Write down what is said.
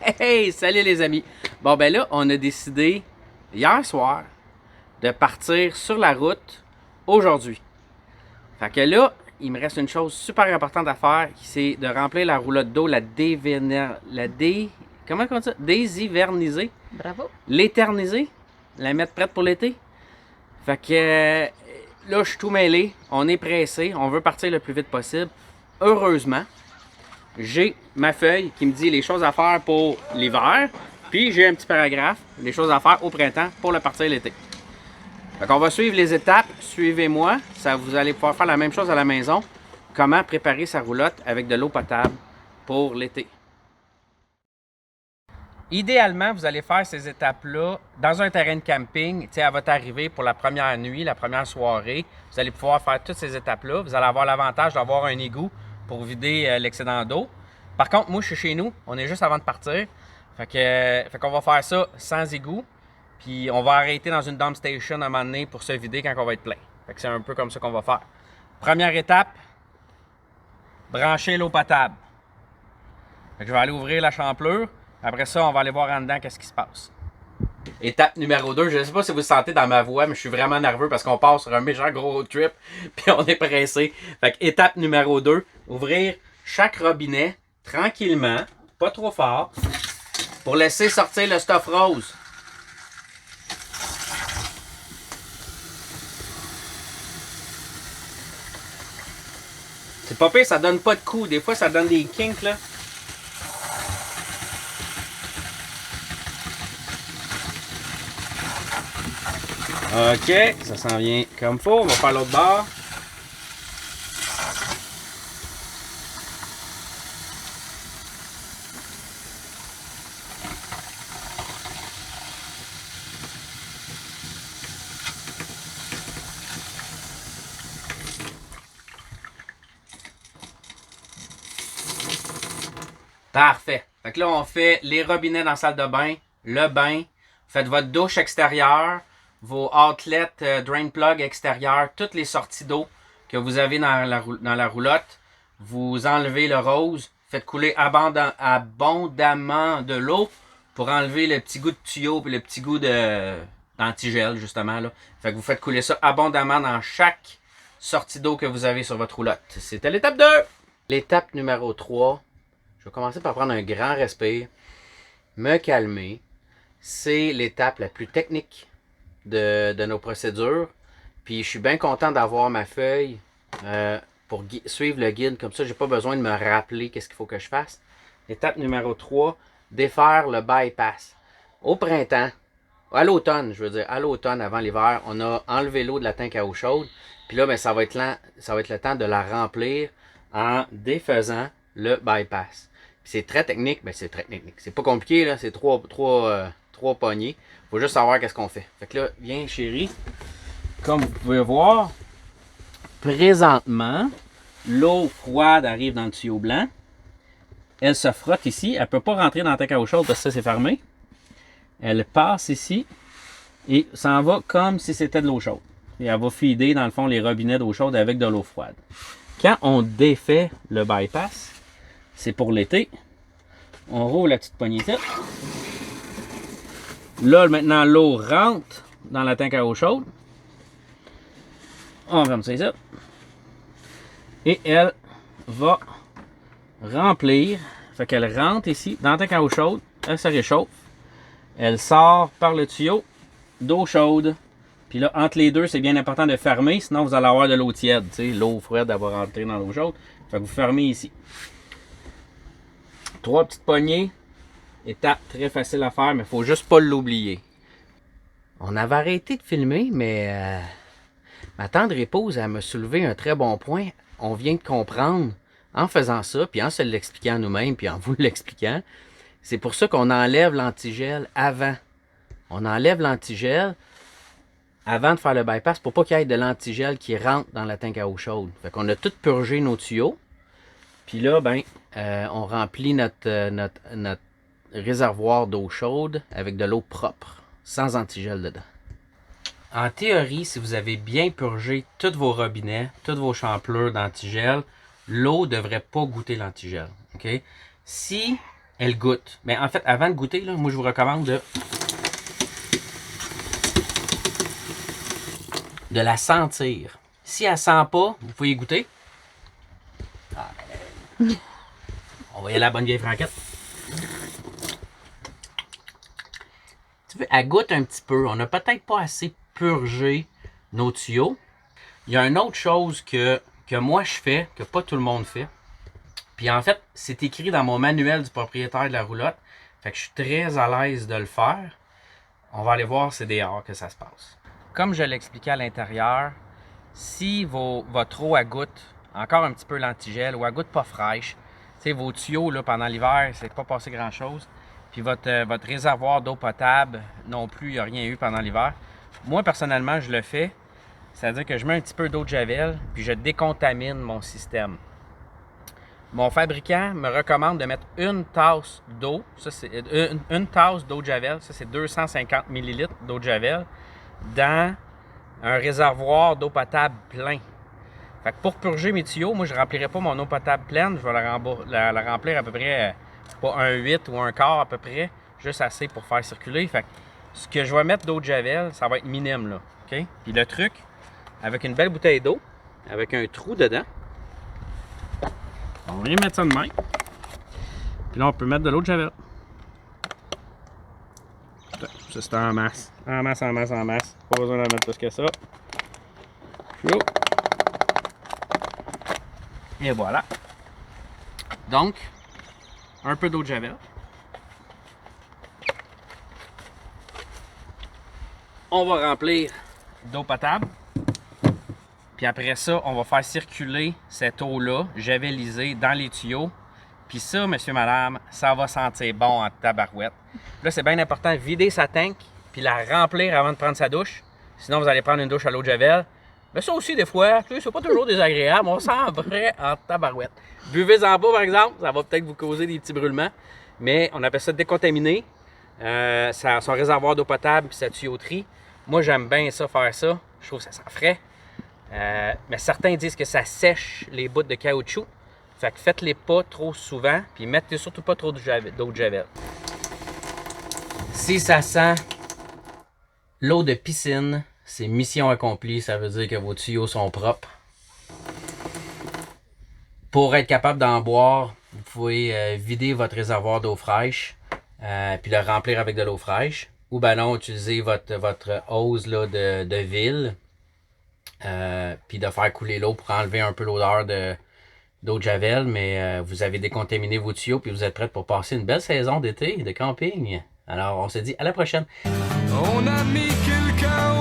Hey, salut les amis! Bon ben là, on a décidé hier soir de partir sur la route aujourd'hui. Fait que là, il me reste une chose super importante à faire, c'est de remplir la roulotte d'eau, comment on dit ça? Déshiverniser, Bravo. l'éterniser, la mettre prête pour l'été. Fait que là, je suis tout mêlé, on est pressé, on veut partir le plus vite possible. Heureusement, j'ai ma feuille qui me dit les choses à faire pour l'hiver, puis j'ai un petit paragraphe, les choses à faire au printemps pour le partir l'été. Fait qu'on va suivre les étapes, suivez-moi, ça vous allez pouvoir faire la même chose à la maison. Comment préparer sa roulotte avec de l'eau potable pour l'été. Idéalement, vous allez faire ces étapes-là dans un terrain de camping, à votre arrivée pour la première nuit, la première soirée. Vous allez pouvoir faire toutes ces étapes-là. Vous allez avoir l'avantage d'avoir un égout pour vider l'excédent d'eau. Par contre, moi, je suis chez nous. On est juste avant de partir. Fait qu'on va faire ça sans égout. Puis on va arrêter dans une dump station à un moment donné pour se vider quand on va être plein. Fait que c'est un peu comme ça qu'on va faire. Première étape, brancher l'eau potable. Fait que je vais aller ouvrir la champlure. Après ça, on va aller voir en dedans qu'est-ce qui se passe. Étape numéro 2, je ne sais pas si vous le sentez dans ma voix, mais je suis vraiment nerveux parce qu'on part sur un méchant gros road trip, puis on est pressé. Fait que étape numéro 2, ouvrir chaque robinet tranquillement, pas trop fort, pour laisser sortir le stuff rose. C'est pas pire, ça donne pas de coups. Des fois, ça donne des kinks, là. OK, ça s'en vient comme faut. On va faire l'autre bord. Parfait. Fait que là, on fait les robinets dans la salle de bain, le bain, vous faites votre douche extérieure, vos outlets drain plug extérieurs, toutes les sorties d'eau que vous avez dans la roulotte. Vous enlevez le rose, faites couler abondamment de l'eau pour enlever le petit goût de tuyau et le petit goût d'antigel, justement. Là. Fait que vous faites couler ça abondamment dans chaque sortie d'eau que vous avez sur votre roulotte. C'était l'étape 2. L'étape numéro 3. Je vais commencer par prendre un grand respire, me calmer. C'est l'étape la plus technique de nos procédures. Puis je suis bien content d'avoir ma feuille pour suivre le guide. Comme ça, j'ai pas besoin de me rappeler qu'est-ce qu'il faut que je fasse. Étape numéro 3, défaire le bypass. Au printemps, à l'automne, je veux dire, à l'automne avant l'hiver, on a enlevé l'eau de la tank à eau chaude. Puis là, ben, ça va être le temps de la remplir en défaisant le bypass. C'est très technique, ben c'est très technique. C'est pas compliqué, là, c'est trois poignées. Faut juste savoir qu'est-ce qu'on fait. Fait que là, viens chérie. Comme vous pouvez voir, présentement, l'eau froide arrive dans le tuyau blanc. Elle se frotte ici. Elle peut pas rentrer dans la tank à eau chaude parce que ça c'est fermé. Elle passe ici et s'en va comme si c'était de l'eau chaude. Et elle va feeder dans le fond les robinets d'eau chaude avec de l'eau froide. Quand on défait le bypass, c'est pour l'été. On rouvre la petite poignée ici. Là, maintenant, l'eau rentre dans la tank à eau chaude. On ferme ça ici. Et elle va remplir. Fait qu'elle rentre ici dans la tank à eau chaude. Elle se réchauffe. Elle sort par le tuyau d'eau chaude. Puis là, entre les deux, c'est bien important de fermer. Sinon, vous allez avoir de l'eau tiède. L'eau froide, elle va rentrer dans l'eau chaude. Fait que vous fermez ici. 3 petites poignées. Étape très facile à faire, mais il ne faut juste pas l'oublier. On avait arrêté de filmer, mais ma tendre épouse, elle m'a soulevé un très bon point. On vient de comprendre, en faisant ça, puis en se l'expliquant nous-mêmes, puis en vous l'expliquant, c'est pour ça qu'on enlève l'antigel avant. On enlève l'antigel avant de faire le bypass pour pas qu'il y ait de l'antigel qui rentre dans la tank à eau chaude. Fait qu'on a tout purgé nos tuyaux. Puis là, ben, on remplit notre réservoir d'eau chaude avec de l'eau propre, sans antigel dedans. En théorie, si vous avez bien purgé tous vos robinets, toutes vos champlures d'antigel, l'eau ne devrait pas goûter l'antigel. Okay? Si elle goûte. Mais en fait, avant de goûter, là, moi je vous recommande de la sentir. Si elle sent pas, vous pouvez goûter. On va y aller à la bonne vieille franquette. Tu veux, elle goûte un petit peu. On n'a peut-être pas assez purgé nos tuyaux. Il y a une autre chose que moi je fais, que pas tout le monde fait. Puis en fait, c'est écrit dans mon manuel du propriétaire de la roulotte. Fait que je suis très à l'aise de le faire. On va aller voir c'est dehors que ça se passe. Comme je l'expliquais à l'intérieur, si votre eau elle goûte encore un petit peu l'antigel ou elle goûte pas fraîche, tu sais, vos tuyaux là, pendant l'hiver, c'est pas passé grand chose. Puis votre réservoir d'eau potable non plus, il n'y a rien eu pendant l'hiver. Moi personnellement, je le fais. C'est-à-dire que je mets un petit peu d'eau de javel, puis je décontamine mon système. Mon fabricant me recommande de mettre une tasse d'eau, ça c'est une tasse d'eau de javel, ça c'est 250 ml d'eau de javel, dans un réservoir d'eau potable plein. Fait que pour purger mes tuyaux, moi je ne remplirai pas mon eau potable pleine, je vais la remplir à peu près, pas un 8 ou un quart à peu près, juste assez pour faire circuler. Fait que ce que je vais mettre d'eau de javel, ça va être minime là, ok? Puis le truc, avec une belle bouteille d'eau, avec un trou dedans, on vient mettre ça de main. Puis là, on peut mettre de l'eau de javel. Ça, c'est en masse. En masse, en masse, en masse. Pas besoin d'en mettre plus que ça. Et voilà. Donc, un peu d'eau de javel. On va remplir d'eau potable. Puis après ça, on va faire circuler cette eau-là, javelisée, dans les tuyaux. Puis ça, monsieur, madame, ça va sentir bon en tabarouette. Là, c'est bien important de vider sa tank puis la remplir avant de prendre sa douche. Sinon, vous allez prendre une douche à l'eau de javel. Mais ça aussi, des fois, c'est pas toujours désagréable. On sent vrai en tabarouette. Buvez-en pas, par exemple. Ça va peut-être vous causer des petits brûlements. Mais on appelle ça décontaminer. Son réservoir d'eau potable puis sa tuyauterie. Moi, j'aime bien ça, faire ça. Je trouve que ça sent frais. Mais certains disent que ça sèche les bouts de caoutchouc. Fait que faites-les pas trop souvent, puis mettez surtout pas trop d'eau de javel. Si ça sent l'eau de piscine, c'est mission accomplie. Ça veut dire que vos tuyaux sont propres. Pour être capable d'en boire, vous pouvez vider votre réservoir d'eau fraîche, puis le remplir avec de l'eau fraîche. Ou ben non, utiliser votre hose là, de ville. Puis de faire couler l'eau pour enlever un peu l'odeur d'eau de javel, mais vous avez décontaminé vos tuyaux puis vous êtes prêts pour passer une belle saison d'été de camping. Alors on se dit à la prochaine. On a mis quelqu'un